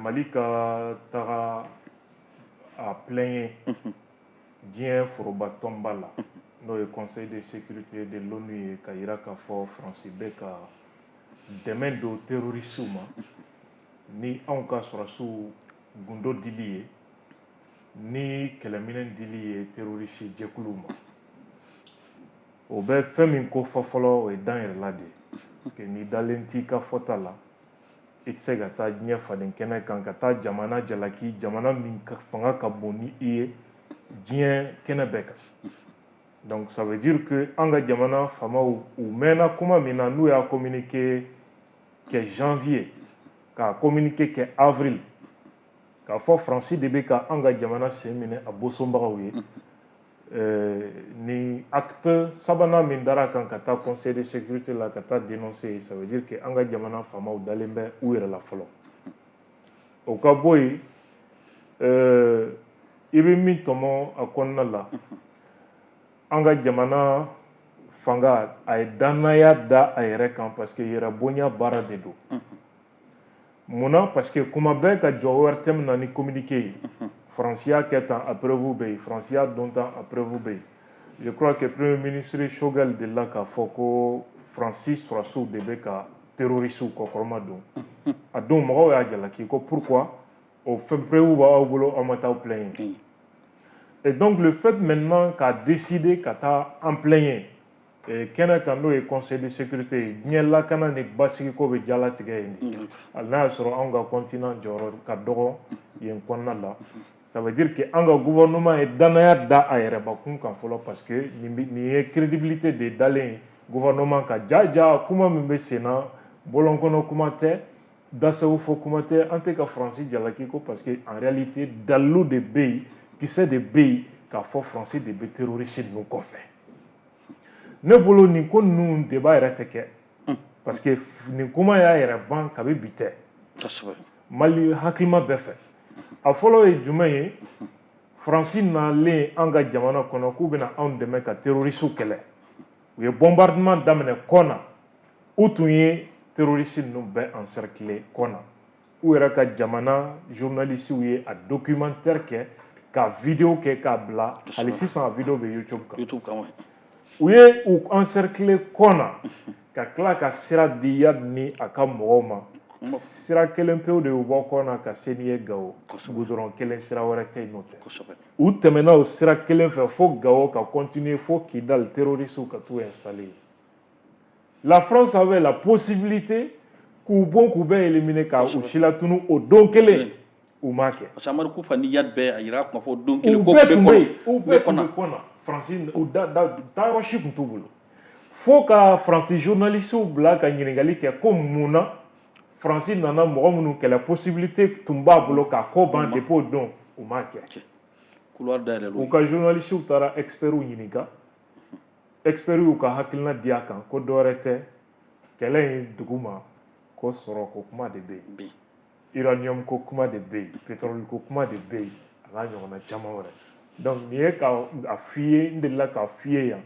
Mali ka taga a plaigner diɲɛ foroba tɔnba la n'o ye conseil de sécurité de l'ONU ye ka yira k'a fɔ Faransi bɛ ka dɛmɛ don terroriste ma ni anw ka sɔrɔsiw gundo dili ye ni kɛlɛminɛ dili ye terroriste jɛkuluw ma o bɛ fɛn min ko fɔ fɔlɔ o ye dan yɛrɛ la de ye parce que ni dalen t'i ka fɔta la i tɛ se ka taa diɲɛ faden kɛnɛ kan ka taa jamana jalaki jamana min fanga ka bon ni i ye diɲɛ kɛnɛ bɛɛ kan donc ça veut dire que an ka jamana faamaw u mɛnna kuma min na n'u y'a communiqué kɛ janvier k'a communiqué kɛ avril k'a fɔ Faransi de bɛ ka an ka jamana sen minɛ a bosonbagaw ye ni acte sabanan min dara kan ka taa conseil de sécurité la ka taa dénoncer ça veut dire que an ka jamana faamaw dalen bɛ u yɛrɛ la fɔlɔ o ka bɔ yen i bɛ min tɔmɔ a kɔnɔna la an ka jamana fanga a ye dannaya da a yɛrɛ kan parce que yɛrɛ bonya baara de don munna parce que kuma bɛɛ ka jɔ wɛrɛ tɛ min na ni communiqué ye Faransi y'a kɛ tan a preuve bɛ yen Faransi y'a dɔn tan a preuve bɛ yen je crois que premier ministre Choguel delila k'a fɔ ko Faransi sɔrɔsiw de bɛ ka terroriste kɔkɔrɔma don a don mɔgɔw y'a jalaki ko pourquoi o fɛn preuve b'aw bolo aw ma taa plaigner et donc le fait maintenant qu'a décidé ka taa en plaigner kɛnɛ kan n'o ye conseil de sécurité ye diɲɛ lakana ni basigi ko bɛ jalatigɛ yen hali n'a y'a sɔrɔ anw ka continent jɔyɔrɔ ka dɔgɔ yen kɔnɔna la ça veut dire que an ka gouvernement ye dannaya da a yɛrɛbakun kan fɔlɔ parce que nin ye crédibilité de dalen ye gouvernement kan jaja kuma min bɛ sen na bɔlɔnkɔnɔ kuma tɛ dasago fɔ kuma tɛ an tɛ ka Faransi jalaki ko parce que en réalité dalilu de bɛ yen kisɛ de bɛ yen k'a fɔ Faransi de bɛ terroriste ninnu kɔfɛ ne bolo nin ko ninnu débat yɛrɛ tɛ kɛ parce que nin kuma y'a yɛrɛ ban kabi bi tɛ Mali hakilima bɛɛ fɛ a fɔlɔ ye jumɛn ye Faransi nalen an ka jamana kɔnɔ k'u bɛna anw dɛmɛ ka terroriste kɛlɛ u ye bombardement daminɛ kɔ na u tun ye terroriste ninnu bɛɛ encercler kɔ na u yɛrɛ ka jamana journalistes ye a documentaire kɛ ka vidéo kɛ k'a bila hali sisan a vidéo bɛ YouTube kan u ye u encercler kɔ na ka tila ka sira di Yadi ni a ka mɔgɔw ma sira kelen pewu de y'u bɔ kɔ na ka se n'i ye Gawo goudron kelen sira wɛrɛ tɛ yen n'o tɛ u tɛmɛna o sira kelen fɛ fo Gawo ka continuer fo Kidal terroristes ka t'u installer la France avait la possibilité k'u bɔ k'u bɛɛ éliminer ka u si latunu o don kelen u m'a kɛ parce que Amadu Kufa ni Yadi bɛɛ a yira kuma fɔ don kelen u bɛɛ tun bɛ yen u bɛɛ tun bɛ kɔ na Faransi taayɔrɔ si tun t'u bolo fo ka Faransi journalistes bila ka ɲininkali kɛ ko mun na Faransi nana mɔgɔ minnu kɛlɛ possibilité tun b'a bolo k'a ko ban depuis o don u m'a kɛ u ka journalistes taara experts ɲininka experts y'u ka hakilina di a kan ko dɔwɛrɛ tɛ kɛlɛ in duguma ko sɔrɔ ko kuma de bɛ yen uranium ko kuma de bɛ yen pétrole ko kuma de bɛ yen a n'a ɲɔgɔnna caman wɛrɛ donc nin ye k'a f'i ye n delila k'a f'i ye yan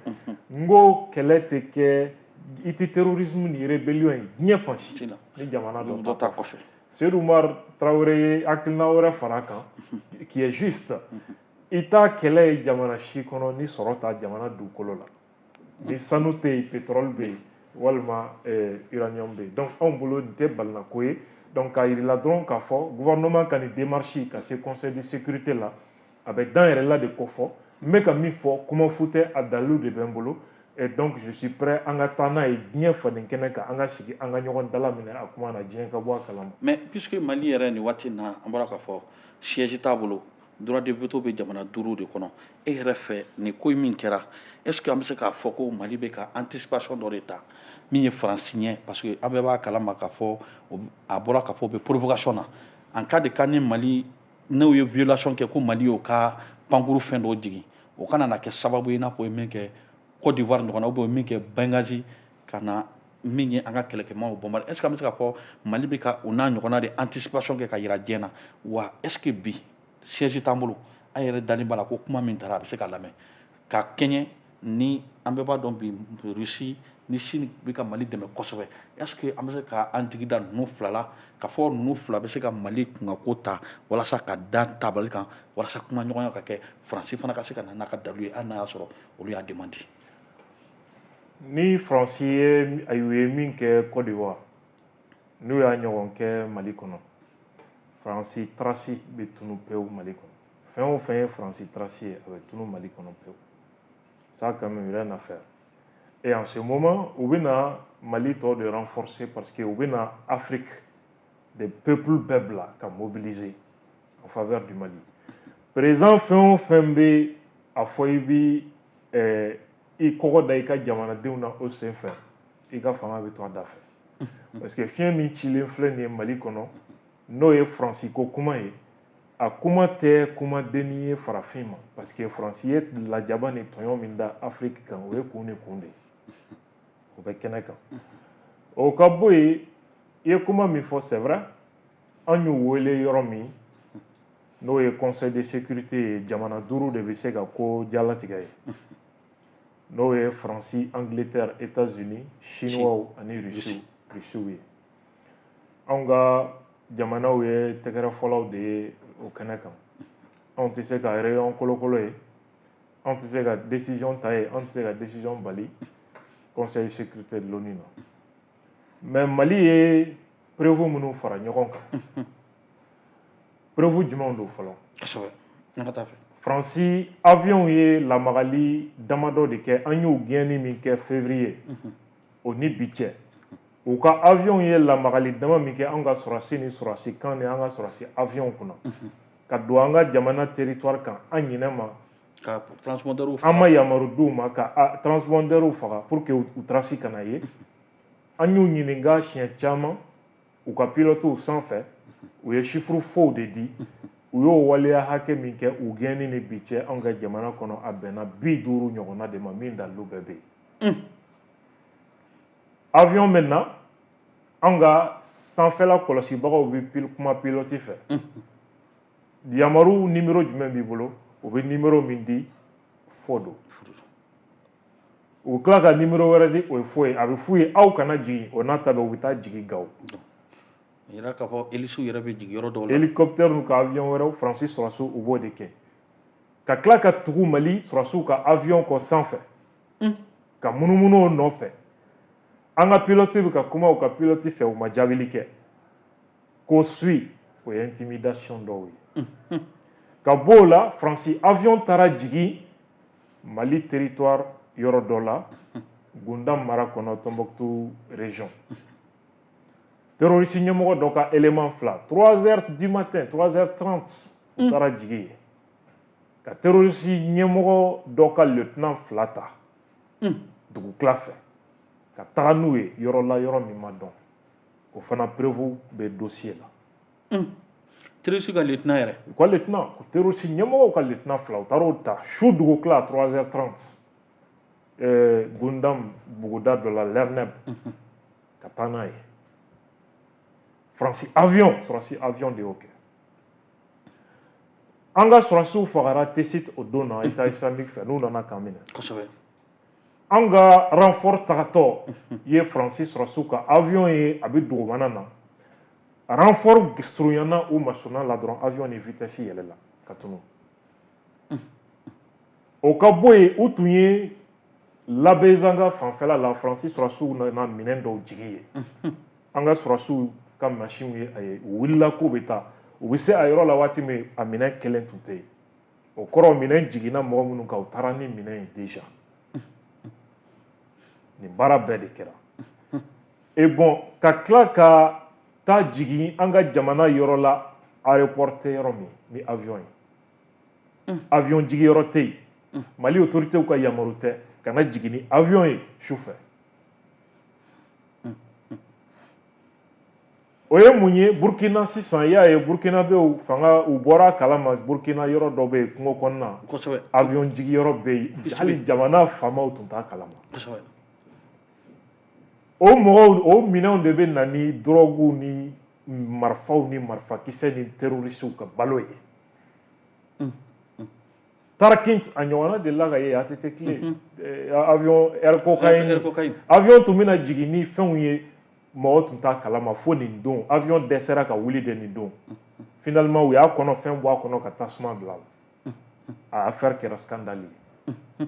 n ko kɛlɛ tɛ kɛ i tɛ terrorisme ni rébellion ye diɲɛ fan si ni jamana dɔ ta kɔfɛ Seydou Umar Traoré ye hakilina wɛrɛ fara kan qui est juste i t'a kɛlɛ ye jamana si kɔnɔ ni sɔrɔ ta jamana dugukolo la ni sanu tɛ yen pétrole bɛ yen walima uranium bɛ yen donc anw bolo nin tɛ balinako ye donc k'a yirila dɔrɔn k'a fɔ gouvernement ka nin démarche ka se conseil de sécurité la a bɛ dan yɛrɛ la de ko fɔ n bɛ ka min fɔ kuma fu tɛ a dalilu de bɛ n bolo et donc je suis prêt an ka taa n'a ye diɲɛ faden kɛnɛ kan an ka sigi an ka ɲɔgɔn dala minɛ a kuma na diɲɛ ka bɔ a kalama mais puisque Mali yɛrɛ nin waati in na an bɔra k'a fɔ siège t'a bolo droit de veto bɛ jamana 5 de kɔnɔ e yɛrɛ fɛ nin ko min kɛra est ce que an bɛ se k'a fɔ ko Mali bɛ ka anticipation dɔ de ta min ye Faransi ɲɛ parce que an bɛɛ b'a kalama k'a fɔ a bɔra k'a fɔ o bɛ provocation na en cas de cas ni Mali n'u ye violation kɛ ko Mali y'o ka pankuru fɛn dɔ jigin o kana na kɛ sababu ye i n'a fɔ min kɛ Côte d'Ivoire ɲɔgɔn na ou bien min kɛ Benghazi ka na min ye an ka kɛlɛkɛmanw bombarder est ce que an bɛ se k'a fɔ Mali bɛ ka o n'a ɲɔgɔnna de anticipation kɛ ka yira diɲɛ na wa est ce que bi siège t'an bolo an yɛrɛ dalen b'a la ko kuma min taara a bɛ se ka lamɛn ka kɛɲɛ ni an bɛɛ b'a dɔn bi Russie ni Chine bɛ ka Mali dɛmɛ kosɛbɛ est-ce que an bɛ se ka an jigi da ninnu fila la ka fɔ ninnu fila bɛ se ka Mali kungako ta walasa ka da tabali kan walasa kuma ɲɔgɔnya ka kɛ Faransi fana ka se ka na n'a ka dalu ye hali n'a y'a sɔrɔ olu y'a demandi. Ni Faransi ye a ye min kɛ Côte d'Ivoire n'u y'a ɲɔgɔn kɛ Mali kɔnɔ Faransi traci bɛ tunu pewu Mali kɔnɔ fɛn o fɛn ye Faransi traci ye a bɛ tunu Mali kɔnɔ pewu ça quand même rien à faire et en ce moment u bɛna Mali tɔ de renforcer parce que u bɛna Afrique des peuples bɛɛ bila ka mobiliser en faveur du Mali président fɛn o fɛn bɛ a fɔ i bɛ i kɔgɔ da i ka jamanadenw na o sen fɛ i ka fanga bɛ to a da fɛ parce que fiɲɛ min cilen filɛ nin ye Mali kɔnɔ n'o ye Faransi ko kuma ye a kuma tɛ kumadenni ye farafin ma parce que Faransi ye lajaba ni tɔɲɔ min da Afrique kan o ye kun ni kun de ye o bɛ kɛnɛ kan o ka bɔ yen i ye kuma min fɔ c'est vrai an y'u wele yɔrɔ min n'o ye conseil de sécurité ye jamana 5 de bɛ se ka ko jalatigɛ ye n'o ye Faransi, Angleterre, États-Unis, Chinois ani Rusiw ye anw ka jamanaw ye tɛgɛrɛ fɔlaw de ye o kɛnɛ kan anw tɛ se ka réunion kolokolo ye anw tɛ se ka décision ta ye anw tɛ se ka décision bali conseil de sécurité de l'ONU na mais Mali ye preuve minnu fara ɲɔgɔn kan preuve jumɛnw don fɔlɔ kosɛbɛ an ka taa fɛ Faransi avion ye lamagali damadɔ de kɛ an y'o gɛnni min kɛ février o ni bi cɛ u ka avion ye lamagali dama min kɛ an ka sɔrɔdasi ni sɔrɔdasi kan ni an ka sɔrɔdasi avion kunna ka don an ka jamana territoire kan an ɲinɛ ma ka transpondeur an ma yamaru d'u ma ka transpondeur faga pour que u traci kana ye an y'u ɲininka siɲɛ caman u ka pilotew sanfɛ u ye chiffre faux de di u y'o waleya hakɛ min kɛ u gɛnni ni bi cɛ an ka jamana kɔnɔ a bɛnna 50 ɲɔgɔnna de ma min dalilu bɛɛ bɛ yen avion bɛ na an ka sanfɛla kɔlɔsibagaw bɛ kuma pilote fɛ yamaru numéro jumɛn b'i bolo u bɛ numéro min di faux don u tila ka numéro wɛrɛ di o ye faux ye a bɛ f'u ye aw kana jigin o n'a ta bɛɛ u bɛ taa jigin Gawo yɛrɛ k'a fɔ hélices yɛrɛ bɛ jigin yɔrɔ dɔw la hélicoptère n'u ka avion wɛrɛw Faransi sɔrɔdasiw u b'o de kɛ ka tila ka tugu Mali sɔrɔdasiw ka avion kɔ sanfɛ ka munumunu o nɔfɛ an ka pilote bɛ ka kuma u ka pilote fɛ u ma jaabili kɛ ko suit o ye intimidation dɔw ye ka bɔ o la Faransi avion taara jigin Mali territoire yɔrɔ dɔ la Gunda mara kɔnɔ Tombouctou région terroriste ɲɛmɔgɔ dɔ ka élément fila 3h du matin 3h30 u taara jigin yen ka terroriste ɲɛmɔgɔ dɔ ka lieutenant fila ta dugukila fɛ ka taga n'u ye yɔrɔ la yɔrɔ min ma dɔn o fana preuve bɛ dossier la terroriste ka lieutenant yɛrɛ u ka lieutenant terroriste ɲɛmɔgɔw ka lieutenant fila u taara o ta su dugukila 3h30 Gundam buguda dɔ la Lerneb ka taa n'a ye Faransi avion de y'o kɛ an ka sɔrɔdasiw fagara Tessit o don na État islamique fɛ n'u nana k'an minɛ kosɛbɛ an ka renfort tagatɔ ye Faransi sɔrɔdasiw ka avion ye a bɛ dugumana na renfort surunyana u masonna la dɔrɔn avion ni vitesse yɛlɛla ka tunu o ka bɔ yen u tun ye Labɛnzanga fanfɛla la Faransi sɔrɔdasiw nana minɛn dɔw jigi ye an ka sɔrɔdasiw ka machine ye a ye u wulila k'u bɛ taa u bɛ se a yɔrɔ la waati min a minɛn kelen tun tɛ yen o kɔrɔ minɛn jiginna mɔgɔ minnu kan u taara ni minɛn ye déjà nin baara bɛɛ de kɛra et bon ka tila ka taa jigin an ka jamana yɔrɔ la aéroport tɛ yɔrɔ min ni avion ye avion jigi yɔrɔ tɛ yen Mali autorités ka yamaru tɛ ka na jigin ni avion ye su fɛ o ye mun ye Burkina sisan i y'a ye Burkinabew fanga u bɔra kalama Burkina yɔrɔ dɔ bɛ yen kungo kɔnɔna kosɛbɛ avion jigi yɔrɔ bɛ yen hali jamana faamaw tun t'a kalama kosɛbɛ o mɔgɔw o minɛnw de bɛ na ni drogues ni marifaw ni marifakisɛ ni terroristes ka balo ye Tarakint a ɲɔgɔnna de la ka ye a tɛ tɛ kile avion air cocaïne avion tun bɛna jigin ni fɛnw ye mɔgɔ tun t'a kalama fo nin don avion dɛsɛra ka wuli de nin don finalement u y'a kɔnɔ fɛn bɔ a kɔnɔ ka tasuma bila a affaire kɛra scandale ye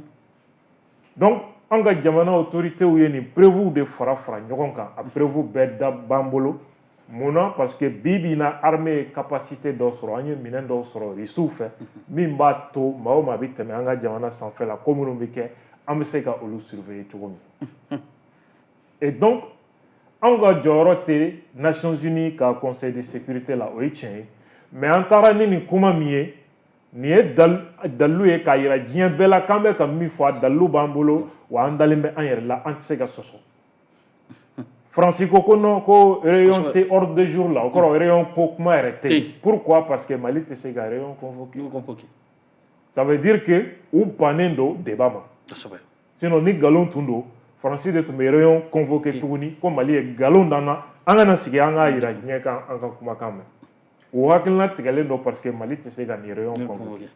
donc an ka jamana autorités ye nin preuve de fara ɲɔgɔn kan a preuve bɛɛ da b'an bolo mun na parce que bi bi in na armée ye capacité dɔ sɔrɔ an ye minɛn dɔw sɔrɔ Rusiw fɛ min b'a to maa o maa bɛ tɛmɛ an ka jamana sanfɛla ko minnu bɛ kɛ an bɛ se ka olu surveiller cogo min et donc an ka jɔyɔrɔ tɛ Nations Unies ka Conseil de sécurité la o ye tiɲɛ ye mais an taara ni nin kuma min ye nin ye dalilu ye k'a yira diɲɛ bɛɛ la k'an bɛ ka min fɔ a dalilu b'an bolo wa an dalen bɛ an yɛrɛ la an tɛ se ka sɔsɔ Fransi ko non ko rayon tɛ ordre de jour la o kɔrɔ rayon ko kuma yɛrɛ tɛ pourquoi parce que Mali tɛ se ka rayon convoquer ça veut dire que u bannen don débat ma sinon ni nkalon tun don Fransi de tun bɛ rayon convoquer tuguni ko Mali ye nkalon d'an na an kana sigi an k'a yira diɲɛ kan an ka kumakan mɛn o hakilina tigɛlen don parce que Mali tɛ se ka nin rayon convoquer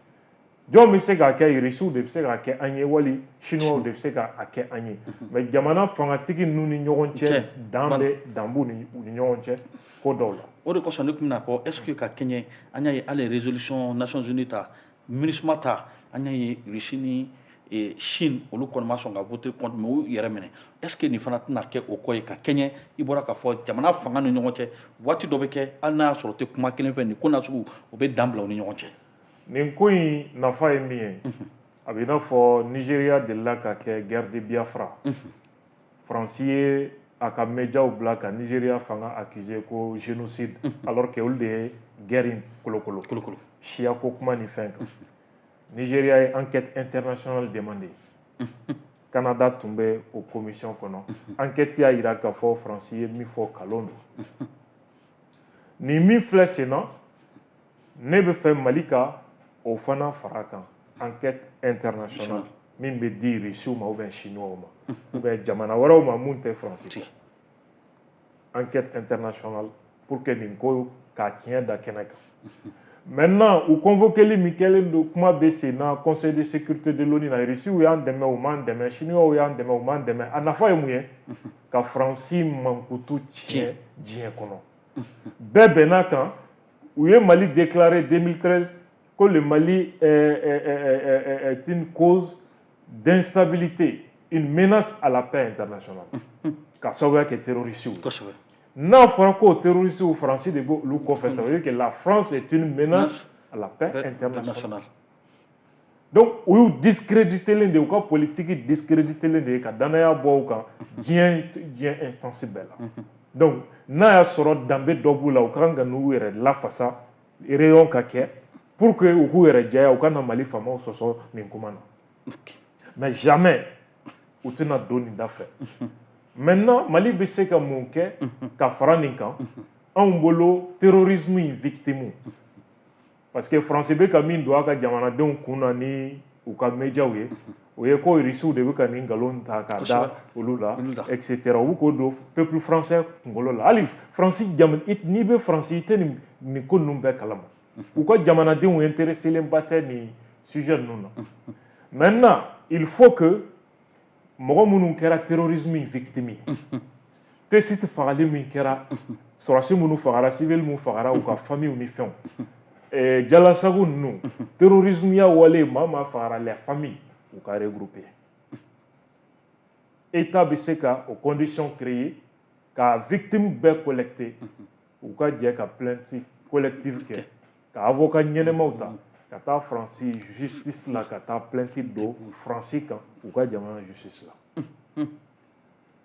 jɔn bɛ se k'a kɛ Rusiw de bɛ se k'a kɛ an ye wali Chinois de bɛ se k'a kɛ an ye mais jamana fangatigi ninnu ni ɲɔgɔn cɛ dan bɛ dan b'u ni ɲɔgɔn cɛ ko dɔw la. O de kosɔn ne tun bɛna fɔ est-ce que ka kɛɲɛ an y'a ye hali résolution Nations Unies ta MINUSMA ta an y'a ye Russie ni Chine olu kɔni ma sɔn ka voter contre mais u yɛrɛ minɛ est-ce que nin fana tɛna kɛ o kɔ ye ka kɛɲɛ i bɔra k'a fɔ jamana fanga ni ɲɔgɔn cɛ waati dɔ bɛ kɛ hali n'a y'a sɔrɔ o tɛ kuma kelen fɛ nin ko nasugu o bɛ dan bila u ni ɲɔgɔn cɛ. Nin ko in nafa ye min ye a bɛ i n'a fɔ Nigéria delila ka kɛ guerre de Biafra Faransi ye a ka médiaw bila ka Nigéria fanga accusé ko génocide alors que olu de ye guerre in kolokolo siya ko kuma ni fɛn kan Nigéria ye enquête internationale demandé Canada tun bɛ o commission kɔnɔ enquête y'a jira k'a fɔ Faransi ye min fɔ kalon don nin min filɛ sen na ne bɛ fɛ Mali ka o fana fara kan enquête internationale min bɛ di Rusiw ma ou bien Chinois ma ou bien jamana wɛrɛw ma mun tɛ Faransi enquête internationale pour que nin ko k'a tiɲɛ da kɛnɛ kan maintenant u convoqueli min kɛlen don kuma bɛ sen na Conseil de sécurité de l'ONU na Rusiw y'an dɛmɛ u m'an dɛmɛ Chinois y'an dɛmɛ u m'an dɛmɛ a nafa ye mun ye ka Faransi mankutu tiɲɛ diɲɛ kɔnɔ bɛɛ bɛnna kan u ye Mali déclaré 2013 que le Mali est une cause d'instabilité, une menace à la paix internationale. Ka sababuya kɛ terroriste ye. N'a fɔra ko terroriste ou Faransi de b'olu kɔfɛ, ça veut dire que la France est une menace à la paix internationale. Donc u y'u discréditelen de u ka politique discréditelen de ka danaya bɔ u kan diɲɛ instance bɛɛ la. Donc n'a y'a sɔrɔ danbe dɔ b'u la u ka kan ka n'u yɛrɛ lafasa réunion ka kɛ pour que u k'u yɛrɛ jɛya u ka na Mali faamaw sɔsɔ nin kuma na mais jamais u tɛna don nin da fɛ maintenant Mali bɛ se ka mun kɛ ka fara nin kan anw bolo terrorisme in victime parce que France bɛ ka min don a ka jamanadenw kun na ni u ka médiaw ye o ye ko Rusiw de bɛ ka nin nkalon ta k'a da olu la etc u bɛ k'o don peuple français kunkolo la hali France n'i bɛ France i tɛ nin ko ninnu bɛɛ kalama u ka jamanadenw intéressé ba tɛ nin sujet ninnu na maintenant il faut que mɔgɔ minnu kɛra terrorisme in victime ye terroriste fagali min kɛra sɔrɔdasi minnu fagara civil minnu fagara u ka famille ni fɛnw jalasago ninnu terrorisme ya wale maa fagara les familles u ka regrouper état bɛ se ka o condition créer ka victime bɛɛ collecter u ka jɛ ka plainte collective kɛ ka avocat ɲɛnɛmaw ta ka taa Faransi justice la ka taa plainte don Faransi kan u ka jamana justice la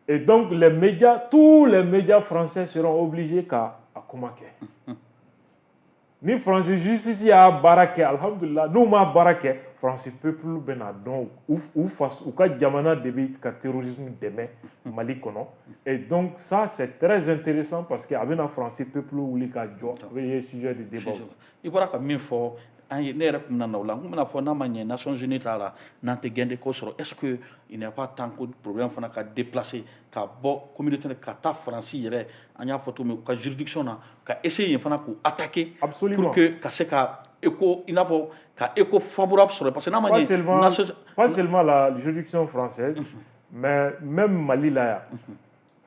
et donc les médias tous les médias français seront obligés ka a kuma kɛ ni Faransi justice y'a baara kɛ alhamdulillah n'u ma baara kɛ Faransi peuple bɛna dɔn u ka jamana de bɛ ka terrorisme dɛmɛ Mali kɔnɔ et donc ça c'est très intéressant parce que a bɛna Faransi peuple wuli ka jɔ o ye sujet de débat i bɔra ka min fɔ ne yɛrɛ tun bɛna na o la n tun bɛna fɔ n'a ma ɲɛ Nations Unies t'a la n'an tɛ gain de cause sɔrɔ est-ce que il n'est pas temps ko problème fana ka déplacer ka bɔ communauté ka taa Faransi yɛrɛ an y'a fɔ cogo min ka juridiction na ka essayer fana k'u attaquer pour que ka se ka écho il n'a pas écho favorable sur parce que pas seulement la juridiction française mais même Mali là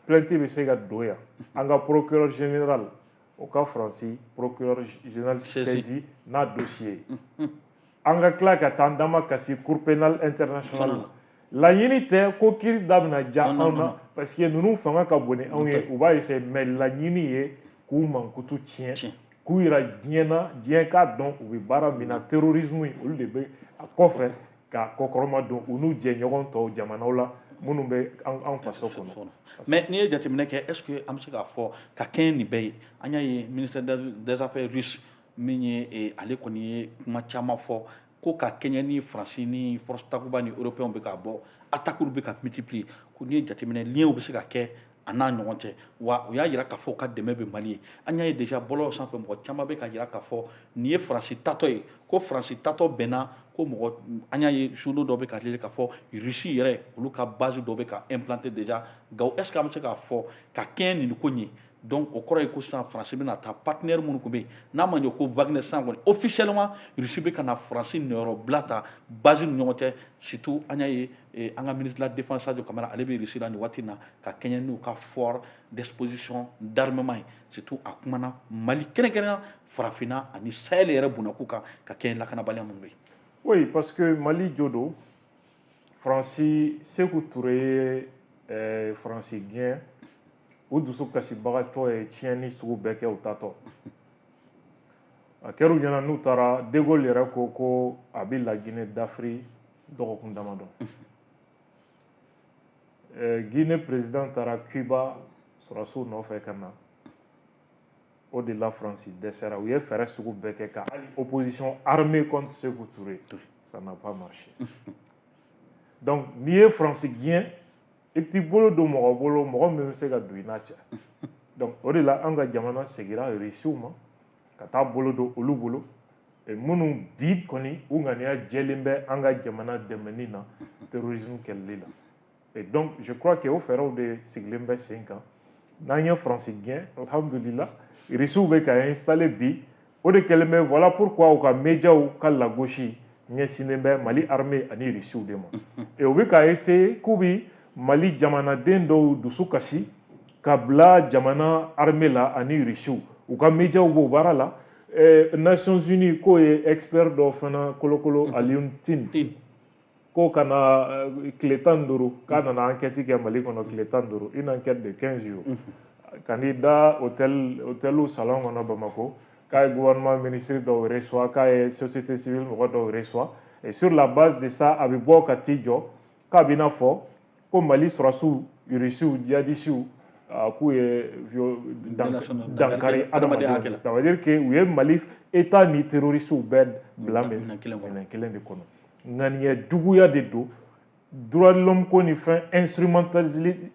plainte bɛ se ka don yan an ka procureur général au ka Fransi procureur général saisi n'a dossier an ka tila ka taa an dama kasi cour pénale internationale laɲini tɛ ko kiiri da bɛna ja anw na parce que ninnu fanga ka bon ni anw ye u b'a essayer mais laɲini ye k'u mankutu tiɲɛ k'u yira diɲɛ na diɲɛ k'a dɔn u bɛ baara min na terrorisme olu de bɛ a kɔfɛ ka kɔkɔrɔma don u n'u jɛɲɔgɔn tɔw jamanaw la minnu bɛ an faso kɔnɔ. mais n'i ye jateminɛ kɛ est ce que an bɛ se k'a fɔ ka kɛɲɛ nin bɛɛ ye an y'a ye ministère des affaires russe min ye ale kɔni ye kuma caman fɔ ko ka kɛɲɛ ni faransi ni force takuba ni européens bɛ ka bɔ attaques bɛ ka multiplier ko n'i ye jateminɛ lien bɛ se ka kɛ a n'a ɲɔgɔn cɛ wa u y'a jira k'a fɔ u ka dɛmɛ bɛ Mali ye an y'a ye déjà bɔlɔlɔ sanfɛ mɔgɔ caman bɛ ka jira k'a fɔ nin ye faransi tatɔ ye ko faransi tatɔ bɛnna ko mɔgɔ an y'a ye journaux dɔ bɛ ka yɛlɛ k'a fɔ Russie yɛrɛ olu ka base dɔ bɛ ka implanter déjà nka est ce que an bɛ se k'a fɔ ka kɛɲɛ nin ko ɲɛ donc o kɔrɔ ye ko sisan faransi bɛna taa partenaire minnu tun bɛ yen n'a ma ɲɛ ko Wagner sisan kɔni officiellement Russie bɛ ka na faransi niyɔrɔ bila ta base ni ɲɔgɔn cɛ surtout an y'a ye an ka ministre de la défense Sadio Kamara ale bɛ Russie la nin waati in na ka kɛɲɛ n'u ka fort d'exposition d'armement ye surtout a kumana Mali kɛrɛnkɛrɛnnenya farafinna ani Sahel yɛrɛ bunakun kan ka kɛɲɛ lakanabaliya minnu bɛ yen. Oui, parce que Mali Jodo, Francis Sékou Touré ye Francis gɛn u dusu kasibagatɔ ye tiɲɛni sugu bɛɛ kɛ u tatɔ a kɛra u ɲɛna n'u taara De Gaulle yɛrɛ ko a bɛ la Guinée d'Afrique dɔgɔkun damadɔ Guinée président taara Cuba sɔrɔsiw nɔfɛ ka na o de la Francis dɛsɛra u ye fɛɛrɛ sugu bɛɛ kɛ ka opposition armée contre Sékou Touré ça n'a pas marché donc n'i ye Francis gɛn i t'i bolo don mɔgɔ bolo mɔgɔ min bɛ se ka don i n'a cɛ donc o de la an ka jamana segira Rusiw ma ka taa bolo don olu bolo minnu bi kɔni u ŋaniya jɛlen bɛ an ka jamana dɛmɛni na terrorisme kɛlɛli la et donc je crois que o fɛɛrɛw de sigilen bɛ sen kan n'an ye Francis gɛn alhamdulillah Rusiw bɛ ka installer bi o de kɛlen bɛ voilà pourquoi u ka médiaw ka lagosi ɲɛsinnen bɛ Mali armée ani Rusiw de ma et u bɛ ka essayer k'u bɛ Mali jamanaden dɔw dusu kasi ka bila jamana armée la ani Rusiw u ka médiaw b'o baara la Nations Unies k'o ye expert dɔ fana kolokolo Alioune Tine k'o ka na tile 15 k'a nana enquête kɛ Mali kɔnɔ tile 15 une enquête de 15 jours ka n'i da hôtel salon kɔnɔ Bamako k'a ye gouvernement ministre dɔw reçoit k'a ye société civile mɔgɔ dɔw reçoit et sur la base de ça a bɛ bɔ ka t'i jɔ k'a bɛ i n'a fɔ ko Mali sɔrɔsiw Rusiw djihadistes k'u ye dankari adamadenw ça veut dire que u ye Mali état ni terroristes bɛɛ bila minɛn kelen de kɔnɔ ŋaniya juguya de don droit de l'homme ko ni fɛn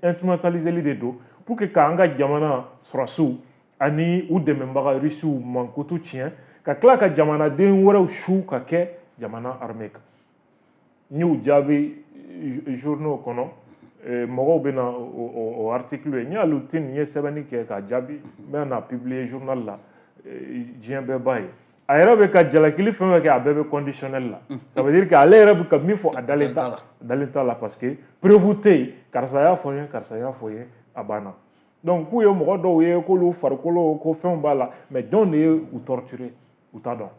instrumentaliseli de don pour que k'an ka jamana sɔrɔsiw ani u dɛmɛbaga Rusiw mankutu tiɲɛ ka tila ka jamanaden wɛrɛw su ka kɛ jamana armée kan n y'u jaabi journaux kɔnɔ mɔgɔw bɛ na o article ye n y'alu tin n ye sɛbɛnni kɛ ka jaabi n bɛ na publier journal la diɲɛ bɛɛ b'a ye a yɛrɛ bɛ ka jalakili fɛn fɛn kɛ a bɛɛ bɛ conditionnel la ça veut dire que ale yɛrɛ bɛ ka min fɔ a dalen t'a la parce que preuve tɛ yen karisa y'a fɔ n ye karisa y'a fɔ n ye a banna donc k'u ye mɔgɔ dɔw ye k'olu farikolo ko fɛnw b'a la mais jɔn de ye u torturer u t'a dɔn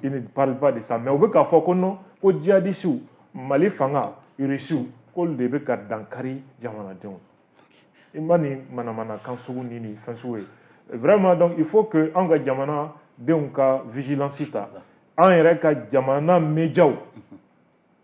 il ne parle pas de ça mais u bɛ k'a fɔ ko non ko djihadistes Mali fanga Rusiw k'olu de bɛ ka dankari jamanadenw i ma nin manamanakan sugu ni nin fɛn sugu ye vraiment donc il faut que an ka jamanadenw ka vigilance ta an yɛrɛ ka jamana médiaw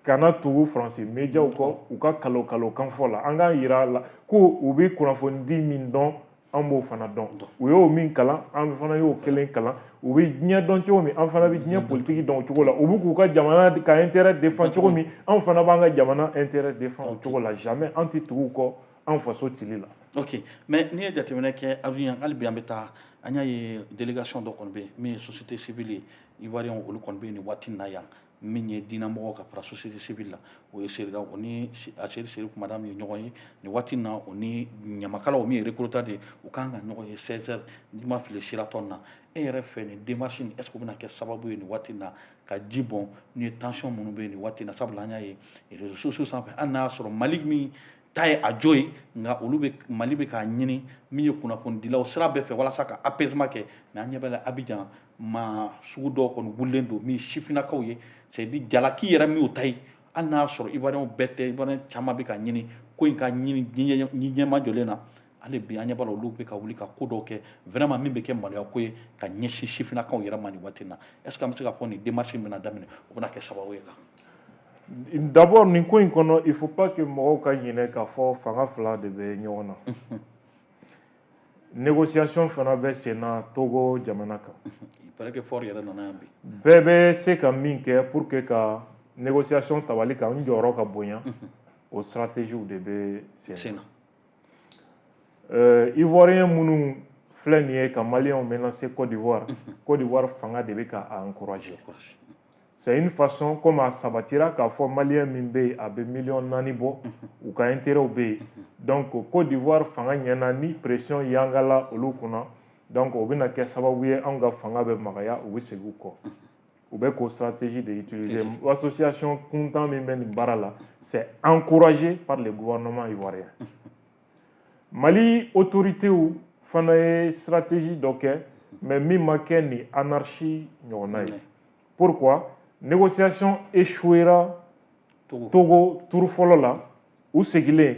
kana tugu Francis médiaw kɔ u ka kalo-kalokan fɔ la an k'a yira la ko u bɛ kunnafonidi min dɔn an b'o fana dɔn u y'o min kalan an fana y'o kelen kalan u bɛ diɲɛ dɔn cogo min an fana bɛ diɲɛ politique dɔn o cogo la u bɛ k'u ka jamana ka intérêt défend cogo min an fana b'an ka jamana intérêt défend o cogo la jamais an tɛ tugu u kɔ an faso cili la. ok mais n'i ye jateminɛ kɛ avion hali bi an bɛ taa an y'a ye délégation dɔ kɔni bɛ yen min ye société civile ye ivoirien olu kɔni bɛ nin waati in na yan min ye diinamɔgɔ ka fara société civile la o ye serida o ni Acheri Serifu madame ye ɲɔgɔn ye nin waati na o ni ɲamakalaw min ye recruteur de u kan ka ɲɔgɔn ye 16h n'i ma fili Sheraton na e yɛrɛ fɛ nin démarche nin est ce que o bɛna kɛ sababu ye nin waati na ka ji bɔn ni ye tension minnu bɛ yen nin waati na sabula an y'a ye réseaux sociaux sanfɛ hali n'a y'a sɔrɔ Mali min ta ye a jo ye nka olu bɛ Mali bɛ k'a ɲini min ye kunnafonidilaw sira bɛɛ fɛ walasa ka apaisement kɛ mais an ɲɛ b'a la Abidjan maa sugu dɔw kɔni wulilen don min sifinnakaw ye c'est à dire jalaki yɛrɛ min y'u ta ye hali n'a y'a sɔrɔ Ivoirien bɛɛ tɛ Ivoirien caman bɛ ka ɲini ko in ka ɲini ɲɛma jɔlen na hali bi an ɲɛ b'a la olu bɛ ka wuli ka ko dɔw kɛ vraiment min bɛ kɛ maloya ko ye ka ɲɛsin sifinnakaw yɛrɛ ma nin waati na est ce que an bɛ se ka fɔ nin démarche min bɛna daminɛ o bɛna kɛ sababu ye kan. D'abord nin ko in kɔnɔ il faut pas que mɔgɔw ka ɲinɛ k'a fɔ fanga fila de bɛ ɲɔgɔn na négociation fana bɛ sen na Togo jamana kan. Il paraît que fort yɛrɛ nana yan bi. Bɛɛ bɛ se ka min kɛ pour que ka négociation tabali kan n jɔyɔrɔ ka bonya o stratégies de bɛ sen na. Ivoirien minnu filɛ nin ye ka Maliens menacer Côte d'Ivoire Côte d'Ivoire fanga de bɛ ka encourager. C'est une façon comme a sabatira k'a fɔ Malien min bɛ yen a bɛ 4 millions bɔ u ka intérêt bɛ yen donc Côte d'Ivoire fanga ɲɛna ni pression yangala olu kunna donc o bɛna kɛ sababu ye anw ka fanga bɛ magaya u bɛ segin u kɔ u bɛ k'o stratégie de utiliser association kuntan min bɛ nin baara la c'est encouragé par le gouvernement ivoirien. Mali autorités fana ye stratégie dɔ kɛ mais min ma kɛ ni anarchie ɲɔgɔnna ye. Pourquoi? Négociation échouera Togo tour fɔlɔ la u segilen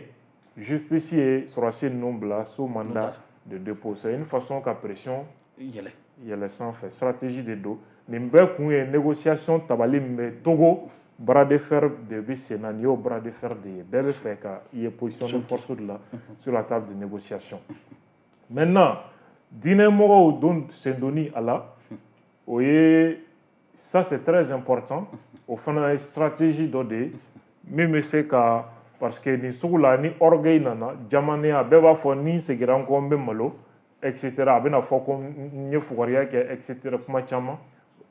justice ye sɔrɔsi ninnu bila sous mandat de dépôt. C'est une façon ka pression yɛlɛ sanfɛ stratégie de don nin bɛɛ kun ye négociation tabali min bɛ Togo bras de fer de bɛ sen na nin y'o bras de fer de ye bɛɛ bɛ fɛ ka i ye position de force de la sur la table de négociation. Maintenant diinɛmɔgɔw don sen donni a la o ye ça c'est très important o fana ye stratégie dɔ de ye min bɛ se ka parce que nin sugu la ni orgueil nana jamanenya bɛɛ b'a fɔ ni segira n kɔ n bɛ malo etc a bɛna fɔ ko n ye fugariya kɛ etc kuma caman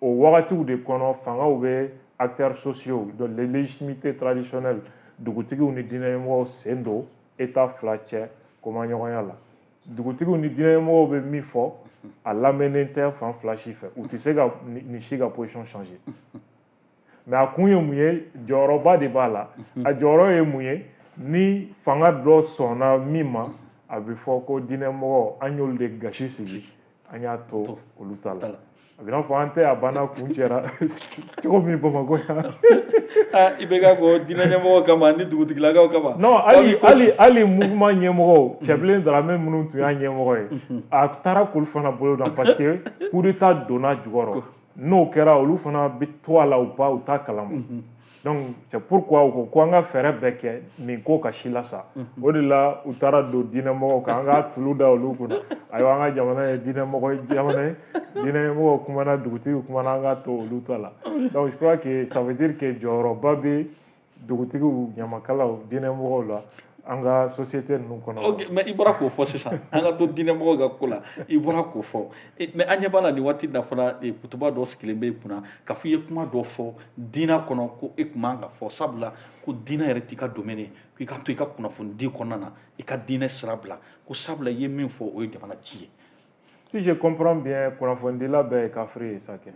o wagatiw de kɔnɔ fangaw bɛ acteurs sociaux donc les légitimités traditionnelles dugutigiw ni diinɛmɔgɔw sen don état fila cɛ komaɲɔgɔnya la dugutigiw ni diinɛmɔgɔw bɛ min fɔ a lamɛnnen tɛ fan fila si fɛ u tɛ se ka nin si ka position changer mais a kun ye mun ye jɔyɔrɔba de b'a la a jɔyɔrɔ ye mun ye ni fanga dɔ sɔnna min ma a bɛ fɔ ko diinɛmɔgɔ an y'olu de gasi sigi an y'a to olu ta la a bɛ n'a fɔ an tɛ a banna kun cɛra cogo min Bamakɔ yan. I bɛ ka fɔ diinɛ ɲɛmɔgɔ kama ni dugutigilakaw kama. non hali mouvement ɲɛmɔgɔw cɛbilen Dramé minnu tun y'a ɲɛmɔgɔ ye a taara k'olu fana bolo dan parce que coup d'état donna jukɔrɔ n'o kɛra olu fana bɛ to a la u t'a kalama donc c'est pourquoi u ko an ka fɛɛrɛ bɛɛ kɛ nin ko ka si la sa o de la u taara don diinɛmɔgɔw kan an ka tulu da olu kunna ayiwa an ka jamana ye jamana ye diinɛmɔgɔw kumana dugutigiw kumana an ka to olu ta la donc je crois que ça veut dire que jɔyɔrɔba bɛ dugutigiw ɲamakalaw diinɛmɔgɔw la an ka société ninnu kɔnɔ. Ok mais i bɔra k'o fɔ sisan an ka to diinɛmɔgɔw ka ko la i bɔra k'o fɔ mais an ɲɛ b'a la nin waati na fana kutuba dɔ sigilen bɛ i kunna k'a fɔ i ye kuma dɔ fɔ diinɛ kɔnɔ ko e kun man ka fɔ sabula ko diinɛ yɛrɛ t'i ka domaine ye k'i ka to i ka kunnafonidi kɔnɔna na i ka diinɛ sira bila ko sabula i ye min fɔ o ye jamana ci ye. Si je comprends bien kunnafonidila bɛɛ ye kafiri ye sa kɛ.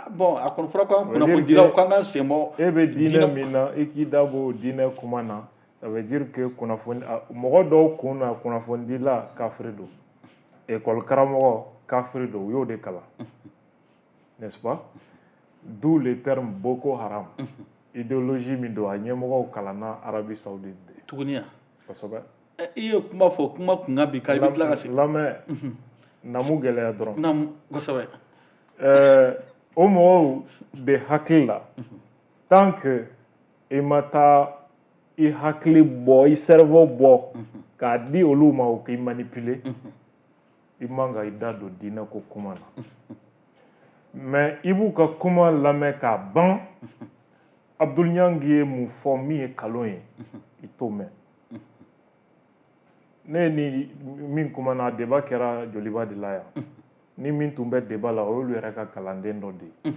Bon a kɔni fɔra ko an kunnafonidilaw k'an ka sen bɔ. E bɛ diinɛ min na i k'i da bɔ o diinɛ kuma na. Ça veut dire que mɔgɔ dɔw kun na kunnafonidila kafiri don école karamɔgɔ kafiri don u y'o de kalan n'est-ce pas d'où le terme Boko Haram idéologie min don a ɲɛmɔgɔw kalanna Arabie Saoudite de tuguni yan kosɛbɛ i ye kuma fɔ kuma kunkan bi k'a i bɛ tila ka segin lamɛn namu gɛlɛya dɔrɔn namu kosɛbɛ o mɔgɔw de hakili la tant que i ma taa i hakili bɔ i cerveau bɔ k'a di olu ma o k'i manipuler i man ka i da don diinɛ ko kuma na mais i b'u ka kuma lamɛn k'a ban Abdul Niang ye mun fɔ min ye kalon ye i t'o mɛn ne ni min kuma na débat kɛra Joliba de la yan ni min tun bɛ débat la o y'olu yɛrɛ ka kalanden dɔ de ye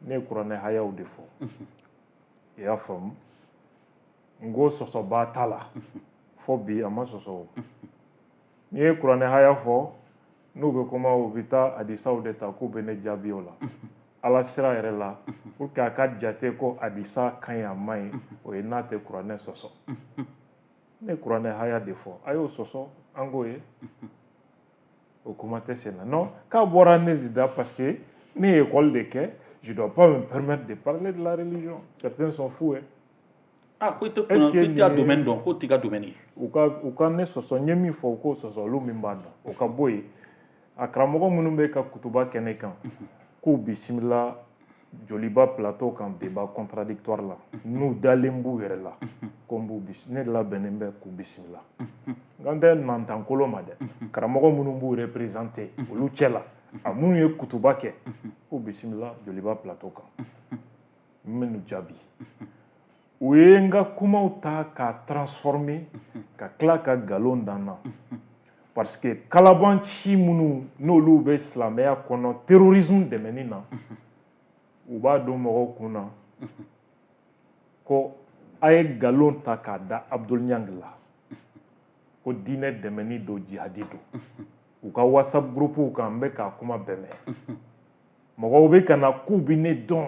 ne kuranɛ hayaw de fɔ i y'a faamu n ko sɔsɔba t'a la fɔ bi a ma sɔsɔ o n'i ye kuranɛ haya fɔ n'u bɛ kuma u bɛ taa hadisaw de ta k'u bɛ ne jaabi o la ala sira yɛrɛ la pour que a ka jate ko hadisa ka ɲi a ma ɲi o ye n'a tɛ kuranɛ sɔsɔ ne kuranɛ haya de fɔ a y'o sɔsɔ an k'o ye o kuma tɛ sen na non k'a bɔra ne de da parce que ne ye école de kɛ je dois pas me permettre de parler de la religion certains sont fous ko i tɛ domaine dɔn k'o t'i ka domaine ye u ka ne sɔsɔ n ye min fɔ u k'o sɔsɔ olu min b'a dɔn o ka bɔ yen a karamɔgɔ minnu bɛ ka kutuba kɛ ne kan k'u bisimila joliba plateau kan débat contradictoire la n'u dalen b'u yɛrɛ la ko n b'u bisimila ne labɛnnen bɛ k'u bisimila n tɛ nantankolo ma dɛ karamɔgɔ minnu b'u représenté olu cɛ la a minnu ye kutuba kɛ k'u bisimila joliba plateau kan n bɛ n'u jaabi u ye n ka kumaw ta k'a transformer ka tila ka nkalon dan n na parce que kalaban ci minnu n'olu bɛ silamɛya kɔnɔ terrorisme dɛmɛni na u b'a don mɔgɔw kun na ko a ye nkalon ta k'a da Abdul Niang la ko diinɛ dɛmɛni don jihadi don u ka whatsapp groupe kan n bɛ k'a kuma bɛɛ mɛn mɔgɔw bɛ ka na k'u bɛ ne dɔn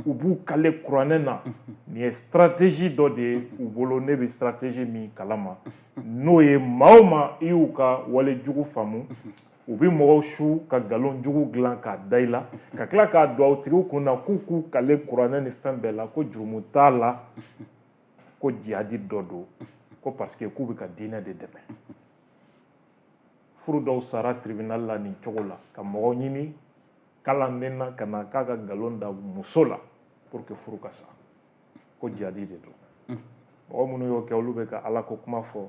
u b'u kale kuranɛ na nin ye stratégie dɔ de ye u bolo ne bɛ stratégie min kalama n'o ye maa o maa i y'u ka wale jugu faamu u bɛ mɔgɔw su ka nkalon jugu dilan k'a da i la ka tila k'a don aw tigiw kun na k'u k'u kale kuranɛ ni fɛn bɛɛ la ko jurumu t'a la ko jihadi dɔ don ko parce que k'u bɛ ka diinɛ de dɛmɛ furu dɔw sara tribunal la nin cogo la ka mɔgɔ ɲini kalanden na ka na k'a ka nkalon da muso la pour que furu ka sa ko jihadi de don mɔgɔ minnu y'o kɛ olu bɛ ka ala ko kuma fɔ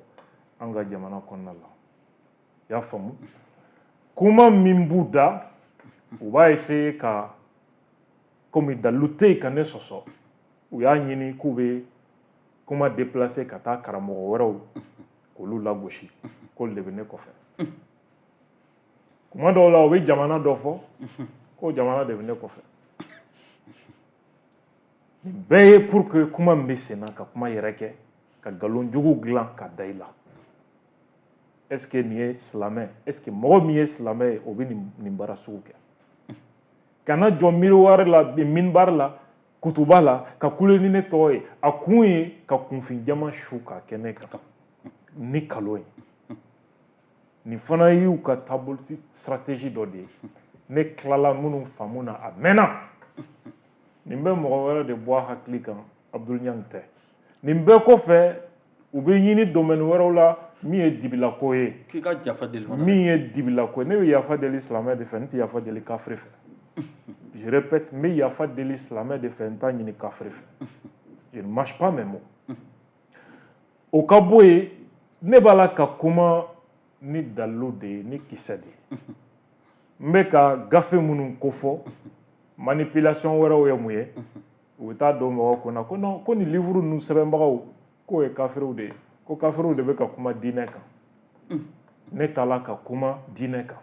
an ka jamana kɔnɔna la i y'a faamu kuma min b'u da u b'a essayer ka komi dalilu tɛ yen ka ne sɔsɔ u y'a ɲini k'u bɛ kuma déplacer ka taa karamɔgɔ wɛrɛw k'olu lagosi k'olu de bɛ ne kɔfɛ kuma dɔw la u bɛ jamana dɔ fɔ ko jamana de bɛ ne kɔfɛ nin bɛɛ ye pour que kuma min bɛ sen na ka kuma yɛrɛ kɛ ka nkalon jugu dilan ka da i la est ce que nin ye silamɛ est ce que mɔgɔ min ye silamɛ ye o bɛ nin baara sugu kɛ kana jɔ miiriwari la minbar la kutuba la ka kule ni ne tɔgɔ ye a kun ye ka kunfin jama su ka kɛ ne kan ni kalo ye nin fana y'u ka taabolo stratégie dɔ de ye ne tilala minnu faamu na a mɛnna nin bɛ mɔgɔ wɛrɛ de bɔ a hakili kan Abdul Niang tɛ nin bɛɛ kɔfɛ u bɛ ɲini domaine wɛrɛw la min ye dibilako ye k'i ka yafa deli min ye dibilako ye ne bɛ yafa deli silamɛ de fɛ n tɛ yafa deli kafiri fɛ je répète n bɛ yafa deli silamɛ de fɛ n t'a ɲini kafiri fɛ je ne mâche pas mes mots o ka bɔ yen ne b'a la ka kuma ni dalilu de ye ni kisɛ de ye n bɛ ka gafe minnu kofɔ manipulation wɛrɛw ye mun ye u bɛ taa don mɔgɔw kunna ko non ko nin livre ninnu sɛbɛnbagaw k'o ye kafiriw de ye ko kafiriw de bɛ ka kuma diinɛ kan ne taala ka kuma diinɛ kan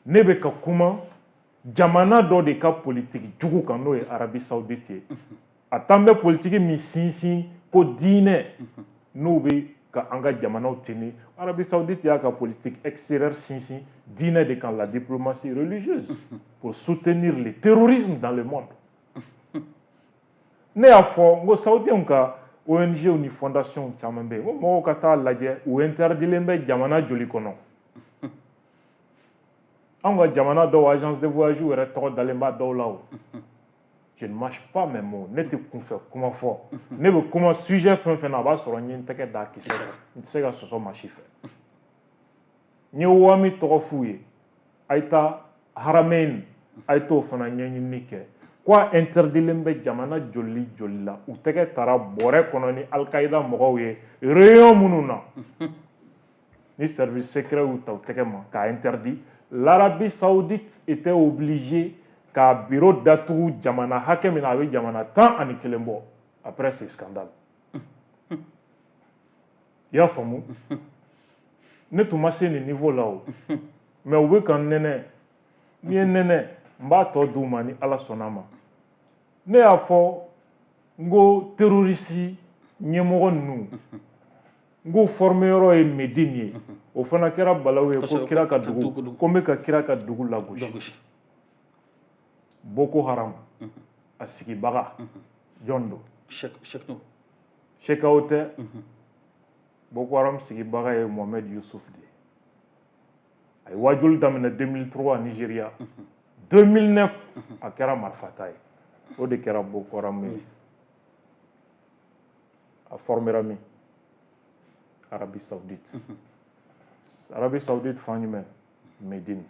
ne bɛ ka kuma jamana dɔ de ka politiki jugu kan n'o ye Arabie Saoudite ye a t'an bɛ politiki min sinsin ko diinɛ n'u bɛ ka an ka jamanaw teni Arabie Saoudite y'a ka politique extérieure sinsin diinɛ de kan la diplomatie religieuse pour soutenir le terrorisme dans le monde ne y'a fɔ n ko saoudiens ka ONG ni fondation caman bɛ yen n ko mɔgɔw ka taa lajɛ u interdilen bɛ jamana joli kɔnɔ anw ka jamana dɔw agence de voyage yɛrɛ tɔgɔ dalen b'a dɔw la o je ne mâche pas mes mots ne tɛ kunfɛ kuma fɔ ne bɛ kuma sujet fɛn fɛn na a b'a sɔrɔ n ye n tɛgɛ da kisɛ kan n tɛ se ka sɔsɔ maa si fɛ n ye wami tɔgɔ f'u ye a ye taa haramein a ye t'o fana ɲɛɲinini kɛ ko interdilen bɛ jamana joli joli la u tɛgɛ tara bɔrɛ kɔnɔ ni alkaïda mɔgɔw ye réunion minnu na ni service secret y'u ta u tɛgɛ ma k'a interdit l'Arabie Saoudite était obligée k'a bureau datugu jamana hakɛ min na a bɛ jamana 11 bɔ après ce scandale i y'a faamu ne tun ma se nin niveau la o mais u bɛ ka n nɛnɛ n'i ye nɛnɛ n b'a tɔ d'u ma ni ala sɔnna ma ne y'a fɔ n ko terroriste ɲɛmɔgɔ ninnu n ko former yɔrɔ ye Médine ye o fana kɛra balawu ye ko kira ka dugu ko n bɛ ka kira ka dugu lagosi Boko Haram a sigibaga jɔn don Sekaw tɛ Boko Haram sigibaga ye Mohamed Yusuf de ye a ye wajuli daminɛ 2003 Nigeria 2009 a kɛra marifata ye o de kɛra Boko Haram ye a formera min Arabie Saoudite Arabie Saoudite fan jumɛn Médine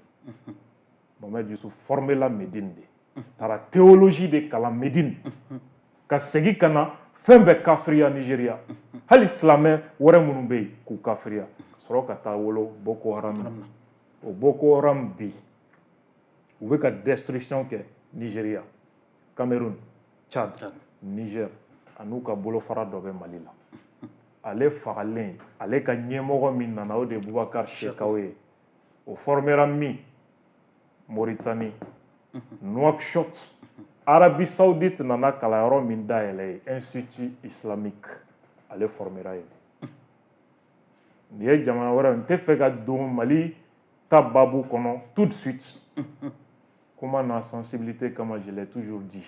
Mohamed Yusuf formela Médine de taara théologie de kalan Médine ka segin ka na fɛn bɛɛ kafiriya Nigeria hali silamɛ wɛrɛ minnu bɛ yen k'u kafiriya ka sɔrɔ ka taa wolo Boko Haram o Boko Haram bi u bɛ ka destruction kɛ Nigeria Cameroun Tchad Niger an'u ka bolofara dɔ bɛ Mali la ale fagalen ale ka ɲɛmɔgɔ min nana o de ye Boubacar Sekaw ye o formera min Mauritanie Nouakchott Arabie Saoudite nana kalanyɔrɔ min dayɛlɛ ye Institut Islamique ale formera ye nin ye jamana wɛrɛ n tɛ fɛ ka don Mali ta babu kɔnɔ tout de suite kuma na sensibilité kama je l'ai toujours dit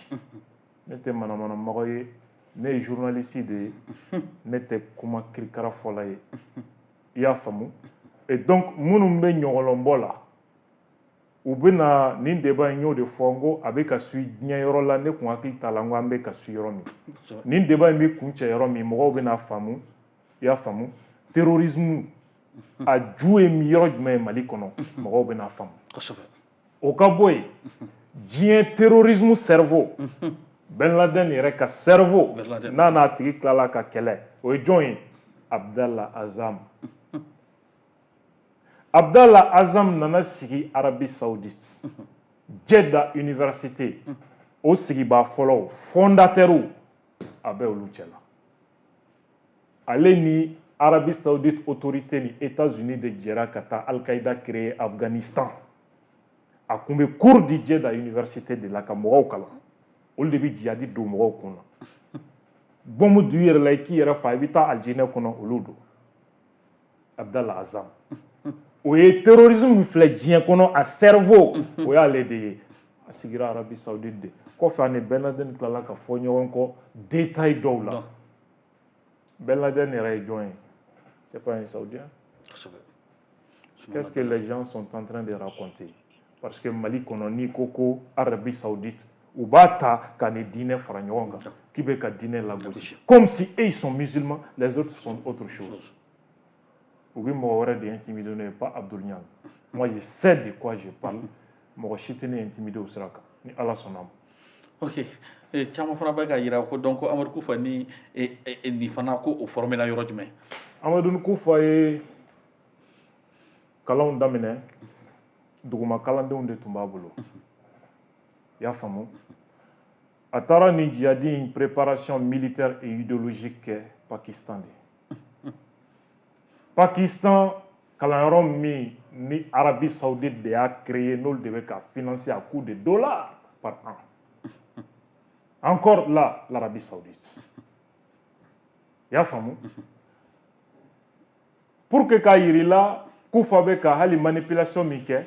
ne tɛ manamanamɔgɔ ye ne ye journaliste de ye ne tɛ kuma kirikara fɔla ye i y'a faamu et donc minnu bɛ ɲɔgɔlɔnbɔ la u bɛna nin débat in y'o de fɔ n ko a bɛ ka su diɲɛ yɔrɔ la ne kun hakili t'a la n ko an bɛ ka su yɔrɔ min nin débat in bɛ kuncɛ yɔrɔ min mɔgɔw bɛna faamu i y'a faamu terrorisme a ju ye yɔrɔ jumɛn ye Mali kɔnɔ mɔgɔw bɛna faamu o ka bɔ yen diɲɛ terrorisme cerveau Ben Laden yɛrɛ ka cerveau n'a n'a tigi tilala ka kɛlɛ o ye jɔn ye Abdallah Azam Abdallah Azam nana sigi Arabie Saoudite Jeddah Université o sigibaa fɔlɔw fondateur a bɛ olu cɛ la ale ni Arabie Saoudite autorité ni États-Unis de jɛra ka taa Al-Qaïda créer Afghanistan a kun bɛ cours di Jeddah Université de la ka mɔgɔw kalan olu de bɛ jihadi don mɔgɔw kun na bɔnmu du yɛrɛ la i k'i yɛrɛ fa i bɛ taa aljinɛ kɔnɔ olu don Abdallah Azam o ye terrorisme min filɛ diɲɛ kɔnɔ a cerveau o y'ale de ye a sigira Arabie Saoudite de kɔfɛ ani Ben Laden tilala ka fɔ ɲɔgɔn kɔ détail dɔw la Ben Laden yɛrɛ ye jɔn ye c'est pas un Saoudien qu'est-ce que les gens sont en train de raconter parce que Mali kɔnɔ n'i ko ko Arabie Saoudite u b'a ta ka ni diinɛ fara ɲɔgɔn kan k'i bɛ ka diinɛ lagosi comme si eux ils sont musulmans les autres sont autre chose u bɛ mɔgɔ wɛrɛ de intimider n'o ye pas Abdoul Niang moi je sais de quoi je parle mɔgɔ si tɛ ne intimider o sira kan ni ala sɔnna ma. ok caman fana bɛ ka yira ko donc Amadu Kufa ni nin fana ko o formé la yɔrɔ jumɛn. Amadu Kufa ye kalanw daminɛ duguma kalandenw de tun b'a bolo i y'a faamu a taara nin djihadi in préparation militaire et idéologique kɛ Pakistan de Pakistan kalanyɔrɔ min ni Arabie Saoudite de y'a créé n'olu de bɛ ka financer à coup de dollars par an encore là l'Arabie Saoudite i y'a faamu pour que k'a yirila Kufa bɛ ka hali manipulation min kɛ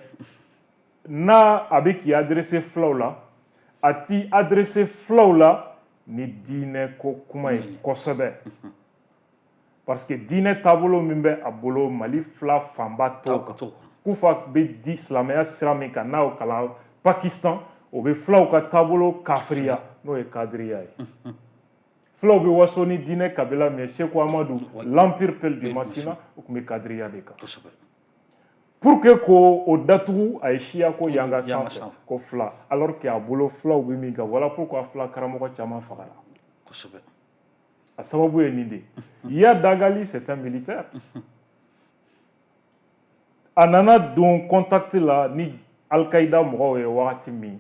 n'a a bɛ k'i adressé fulaw la a t'i adressé fulaw la ni diinɛ ko kuma ye kosɛbɛ parce que diinɛ taabolo min bɛ a bolo Mali fila fanba t'o kan Kufa bɛ di silamɛya sira min kan n'a y'o kalan Pakistan o bɛ fulaw ka taabolo kafiriya n'o ye kadiriya ye fulaw bɛ waso ni diinɛ kabila min ye Seku Amadu l'empire Peul du Masina o tun bɛ kadiriya de kan pour que k'o datugu a ye siya ko yanga sanfɛ ko fila alors que a bolo fulaw bɛ min kan voilà pourquoi fila karamɔgɔ caman fagara a sababu ye nin de Iyad Dagali c'est un militaire a nana don contact la ni Al-Qaïda mɔgɔw ye wagati min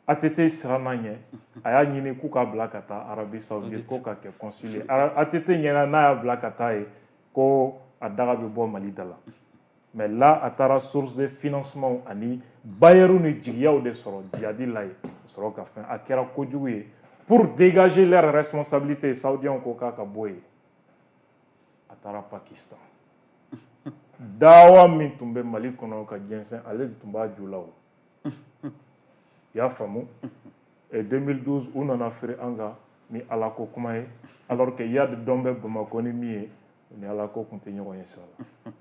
ATT siranna ɲɛ a y'a ɲini k'u k'a bila ka taa Arabie Saoudite ko ka kɛ consul ATT ɲɛna n'a y'a bila ka taa ye ko a daga bɛ bɔ Mali da la mais là a taara source de financement ani bayeru ni jigiyaw de sɔrɔ jadi la ye sɔrɔ ka fɛn a kɛra kojugu ye pour dégager leur responsabilité saoudiens ko k'a ka bɔ yen a taara Pakistan dawa min tun bɛ Mali kɔnɔ ka jɛnsɛn ale de tun b'a ju la o i y'a faamu et 2012 u nana feere an kan ni ala ko kuma ye alors que Yad dɔn bɛ Bamako ni min ye ni ala ko tun tɛ ɲɔgɔn ye sira la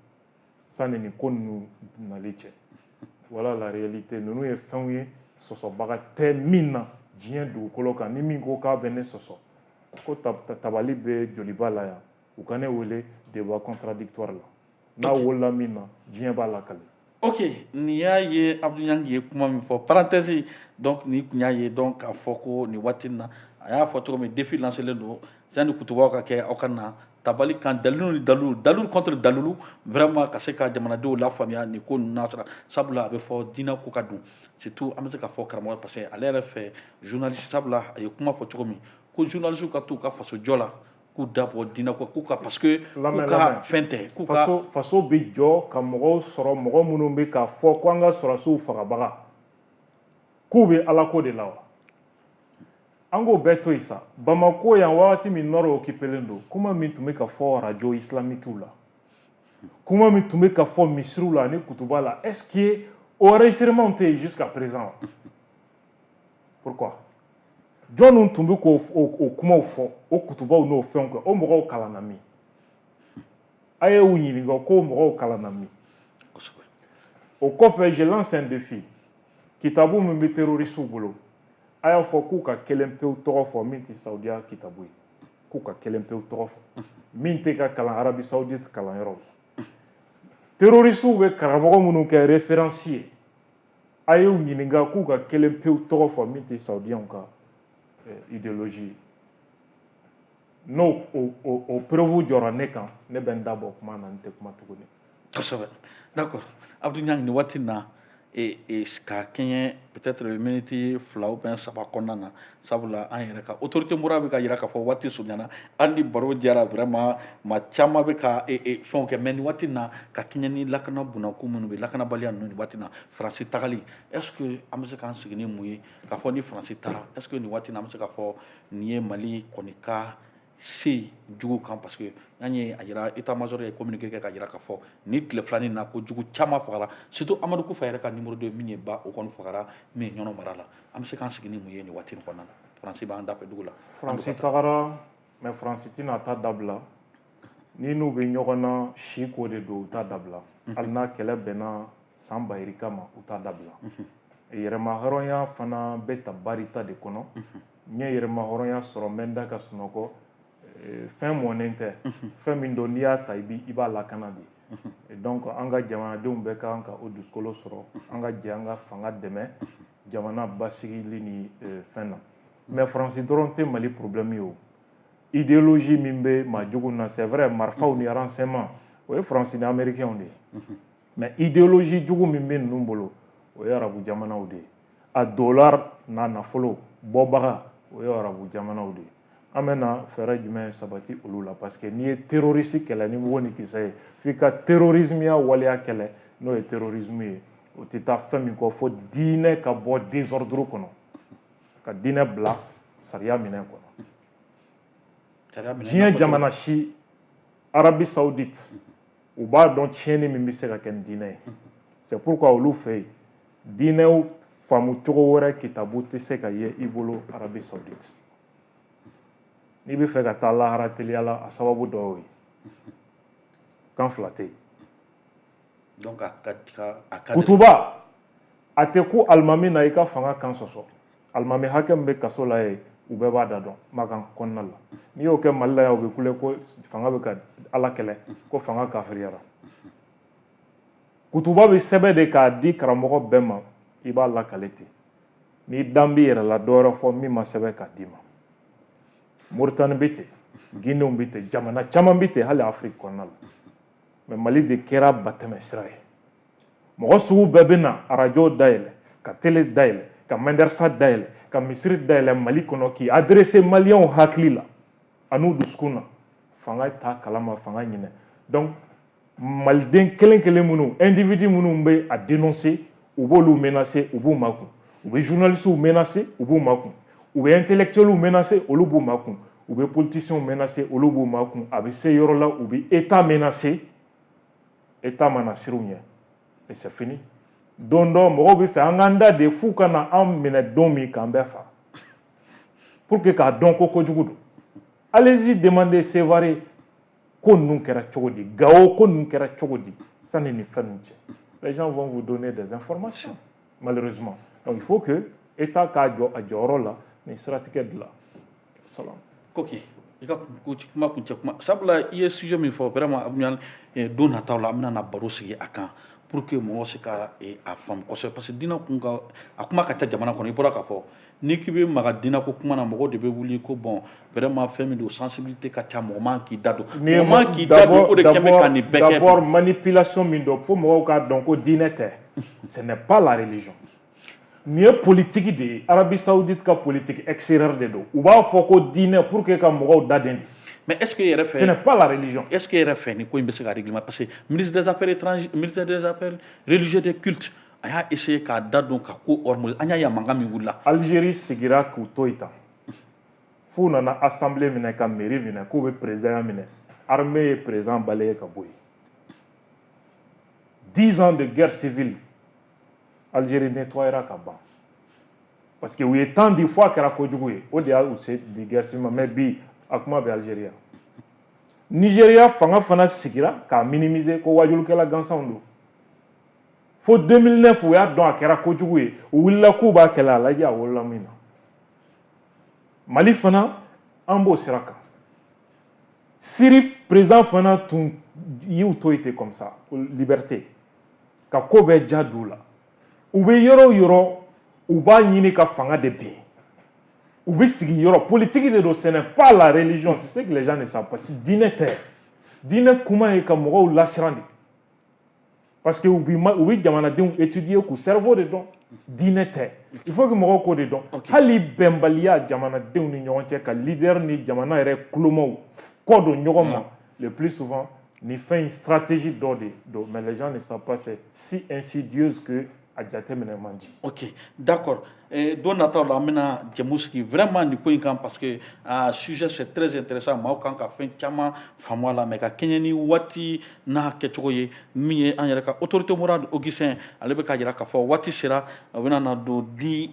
sani nin ko ninnu nali cɛ voilà la réalité ninnu ye fɛnw ye sɔsɔbaga tɛ min na diɲɛ dugukolo kan ni min ko k'a bɛ ne sɔsɔ ko tabali bɛ joliba la yan u ka ne wele débat contradictoire la n'a wolola min na diɲɛ b'a lakale. Ok, nin y'a ye Abdou Niang ye kuma min fɔ parenthèse donc ni kun y'a ye donc k'a fɔ ko nin waati in na a y'a fɔ cogo min défi lancelen don yanni kutubaw ka kɛ aw ka na tabali kan dalilu ni dalilu contre dalilu vraiment ka se ka jamanadenw lafaamuya nin ko ninnu n'a sera sabula a bɛ fɔ diinɛ ko ka don surtout an bɛ se ka fɔ karamɔgɔ parce que ale yɛrɛ fɛ journaliste sabula a ye kuma fɔ cogo min ko journaliste ka t'u ka faso jɔ la k'u dabɔ diinɛ ko k'u ka parce que k'u ka fɛn tɛ k'u ka faso bɛ jɔ ka mɔgɔw sɔrɔ mɔgɔ minnu bɛ k'a fɔ ko an ka sɔrɔsiw fagabaga k'u bɛ ala ko de la wa an k'o bɛɛ to yen sa Bamako yan wagati min nord occupelen don kuma min tun bɛ ka fɔ radio islamique la kuma min tun bɛ ka fɔ misiriw la ani kutuba la est-ce que o enregistrement tɛ yen jusqu'à présent pourquoi jɔnni tun bɛ k'o kumaw fɔ o kutubaw n'o fɛnw kɛ o mɔgɔw kalanna min a ye u ɲininka k'o mɔgɔw kalanna min o kɔfɛ je lance un défi kitabu min bɛ terroristes bolo a y'a fɔ k'u ka kelen pewu tɔgɔ fɔ min tɛ saudiya kitabu ye k'u ka kelen pewu tɔgɔ fɔ min tɛ ka kalan arabi saoudite kalanyɔrɔ la terroristes bɛ karamɔgɔ minnu kɛ référence ye a y'u ɲininka k'u ka kelen pewu tɔgɔ fɔ min tɛ saudiyanw ka idéologie n'o o preuve jɔra ne kan ne bɛ n da bɔ kuma na n tɛ kuma tuguni. Kosɛbɛ d'accord Abdou Niang nin waati in na ka kɛɲɛ peut-être minute 2 ou bien 3 kɔnɔna na sabula an yɛrɛ ka autorité mura bɛ ka yira k'a fɔ waati surunyana hali ni baro diyara vraiment maa caman bɛ ka fɛnw kɛ mais nin waati in na ka kɛɲɛ ni lakana bunakun minnu bɛ lakanabaliya ninnu nin waati in na Faransi tagali est-ce que an bɛ se k'an sigi ni mun ye k'a fɔ ni Faransi taara est-ce que nin waati in na an bɛ se k'a fɔ nin ye Mali kɔni ka se jugu kan parce que an ye a yira état major ye communiqué kɛ ka yira k'a fɔ ni tile filanin na ko jugu caman fagara surtout Amadou Koufa yɛrɛ ka numéro 2 min ye ba o kɔni fagara min ye ɲɔnɔ mara la an bɛ se k'an sigi ni mun ye nin waati in kɔnɔna na Faransi b'an dafɛ dugu la. Faransi tagara mais Faransi tɛna ta dabila ni n'u bɛ ɲɔgɔn na si ko de don u t'a dabila hali n'a kɛlɛ bɛnna san bayirika ma u t'a dabila yɛrɛma hɔrɔnya fana bɛ ta barita de kɔnɔ n ye yɛrɛma hɔrɔnya sɔrɔ n bɛ n da ka sunɔgɔ fɛn mɔnen tɛ fɛn min don n'i y'a ta i b'a lakana de donc an ka jamanadenw bɛɛ kan ka o dusukolo sɔrɔ an ka jɛ an ka fanga dɛmɛ jamana basigili ni fɛn na mais Faransi dɔrɔn tɛ Mali problème ye o idéologie min bɛ maajugu na c'est vrai marifaw ni renseignement o ye Faransi ni américains de ye mais idéologie jugu min bɛ ninnu bolo o ye arabu jamanaw de ye a dollar n'a nafolo bɔbaga o ye arabu jamanaw de ye an bɛna fɛɛrɛ jumɛn sabati olu la parce que n'i ye terroriste kɛlɛ ni mugu ni kisɛ ye f'i ka terrorisme ya waleya kɛlɛ n'o ye terrorisme ye o tɛ taa fɛn min kɔ fo diinɛ ka bɔ désordre kɔnɔ ka diinɛ bila sariya minɛn kɔnɔ diɲɛ jamana si arabi saoudite u b'a dɔn tiɲɛni min bɛ se ka kɛ ni diinɛ ye c'est pourquoi olu fɛ yen diinɛw faamu cogo wɛrɛ kitabu tɛ se ka ye i bolo arabi saoudite n'i bɛ fɛ ka taa lahara teliya la a sababu dɔ y'o ye kan fila tɛ yen donc kutuba a tɛ ku alimami na i ka fanga kan sɔsɔ alimami hakɛ min bɛ kaso la yen u bɛɛ b'a da dɔn makan kɔnɔna la n'i y'o kɛ Mali la yan u bɛ kule ko fanga bɛ ka ala kɛlɛ ko fanga kafiriyara kutuba bɛ sɛbɛn de k'a di karamɔgɔ bɛɛ ma i b'a lakale ten n'i dan b'i yɛrɛ la dɔwɛrɛ fɔ min ma sɛbɛn k'a d'i ma Mauritanie bɛ ten Guinée bɛ ten jamana caman bɛ ten hali Afrique kɔnɔna la mais Mali de kɛra batɛmɛ sira ye mɔgɔ sugu bɛɛ bɛ na arajo dayɛlɛ ka télé dayɛlɛ ka madarasa dayɛlɛ ka misiri dayɛlɛ Mali kɔnɔ k'i adressé maliyɛnw hakili la an'u dusukun na fanga t'a kalama fanga ɲinɛ donc maliden kelen kelen minnu individu minnu bɛ a dénoncer u b'olu menacer u b'u makun u bɛ journalistes menacer u b'u makun u bɛ intellectuels menacer olu b'u makun u bɛ politiciens menacer olu b'u makun a bɛ se yɔrɔ la u bɛ état menacer état mana siru ɲɛ et c'est fini don dɔ mɔgɔw bɛ fɛ an k'an da de f'u ka na an minɛ don min k'an bɛɛ fa pour que k'a dɔn ko kojugu don allez-y demander Sévaré ko ninnu kɛra cogo di Gao ko ninnu kɛra cogo di sani ni fɛn ninnu cɛ les gens vont vous donner des informations malheureusement donc il faut que état k'a jɔ a jɔyɔrɔ la nin siratigɛ dilan salam Koki i ka kuma kuncɛ kuma sabula i ye sujet min fɔ vraiment Abuɲan don nataw la an bɛna na baro sigi a kan pour que mɔgɔw se ka a faamu kosɛbɛ parce que diinɛ kun ka a kuma ka ca jamana kɔnɔ i bɔra k'a fɔ n'i k'i bɛ maga diinɛ ko kuma na mɔgɔw de bɛ wuli ko bon vraiment fɛn min don sensibilité ka ca mɔgɔ man k'i da don mɔgɔ man k'i da don o de kɛn bɛ ka nin bɛɛ kɛ d'abord manipulation min don fo mɔgɔw k'a dɔn ko diinɛ tɛ ce n'est pas la religion nin ye politique de ye Arabie Saoudite ka politique extérieure de don u b'a fɔ ko diinɛ pour que ka mɔgɔw daden mais est-ce que yɛrɛ fɛ ce n'est pas la religion est-ce que yɛrɛ fɛ ni ko in bɛ se ka réglement parce que ministre des affaires étrangères ministère des affaires religieux des cultes a y'a essayer k'a da don ka ko harmoniser an y'a ye a mankan min wulila Algérie sigira k'u to yen tan f'u nana assemblée minɛ ka mairie minɛ k'u bɛ président minɛ armée ye président balayer ka bɔ yen 10 ans de guerre civile Algérie nettoyera ka ban parce que u ye temps di fo a kɛra kojugu ye o de y'a u se di guerre civile mais bi a kuma bɛ Algérie Nigeria fanga fana sigira k'a minimiser ko wajulikɛla gansanw don fo 2009 u y'a dɔn a kɛra kojugu ye u wulila k'u b'a kɛlɛ a lajɛ a wolola min na Mali fana an b'o sira kan Syrie président fana tun y'u to yen ten comme ça liberté ka ko bɛɛ ja d'u la u bɛ yɔrɔ o yɔrɔ u b'a ɲini ka fanga de bin u bɛ sigi yɔrɔ politique de don ce n'est pas la religion c'est ce que les gens ne savent pas diinɛ tɛ diinɛ kuma ye ka mɔgɔw lasiran de parce que u bɛ jamanadenw étudier k'u cerveau de dɔn diinɛ tɛ il faut que mɔgɔw k'o de dɔn hali bɛnbaliya jamanadenw ni ɲɔgɔn cɛ ka leader ni jamana yɛrɛ kulomaw kɔ don ɲɔgɔn ma le plus souvent ni fɛn in stratégie dɔ de don mais les gens ne savent pas c'est si insidieuse que a jateminɛ man di. Ok d'accord don nataw la an bɛna jɛmu sigi vraiment nin ko in kan parce que sujet c'est très intéressant maaw kan ka fɛn caman faamu a la mais ka kɛɲɛ ni waati n'a kɛcogo ye min ye an yɛrɛ ka autorité morale Augustin ale bɛ ka jira k'a fɔ waati sera a bɛna na don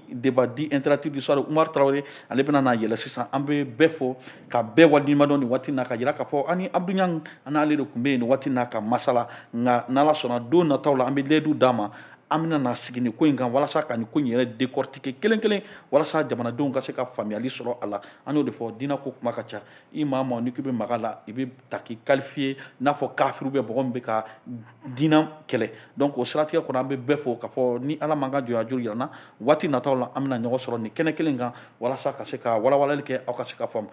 débat di interactif du soir Umar Traoré ale bɛna na yɛlɛ sisan an bɛ bɛɛ fɔ ka bɛɛ waleɲuman dɔn nin waati n'a ka jira k'a fɔ an ni Abdou Niang an n'ale de tun bɛ yen nin waati n'a ka masala nka n'Ala sɔnna don nataw la an bɛ layidu d'a ma an bɛna na sigi nin ko in kan walasa ka nin ko in yɛrɛ décortiquer kelen kelen walasa jamanadenw ka se ka faamuyali sɔrɔ a la an y'o de fɔ diinɛ ko kuma ka ca i maa ma ni k'i bɛ maga la i bɛ ta k'i qualifier n'a fɔ kafiru bɛ mɔgɔ min bɛ ka diinɛ kɛlɛ donc o siratigɛ kɔnɔ an bɛ bɛɛ fɔ k'a fɔ ni ala man ka jɔnya juru yirana waati nataw la an bɛna ɲɔgɔn sɔrɔ nin kɛnɛ kelen kan walasa ka se ka walawalali kɛ aw ka se ka faamu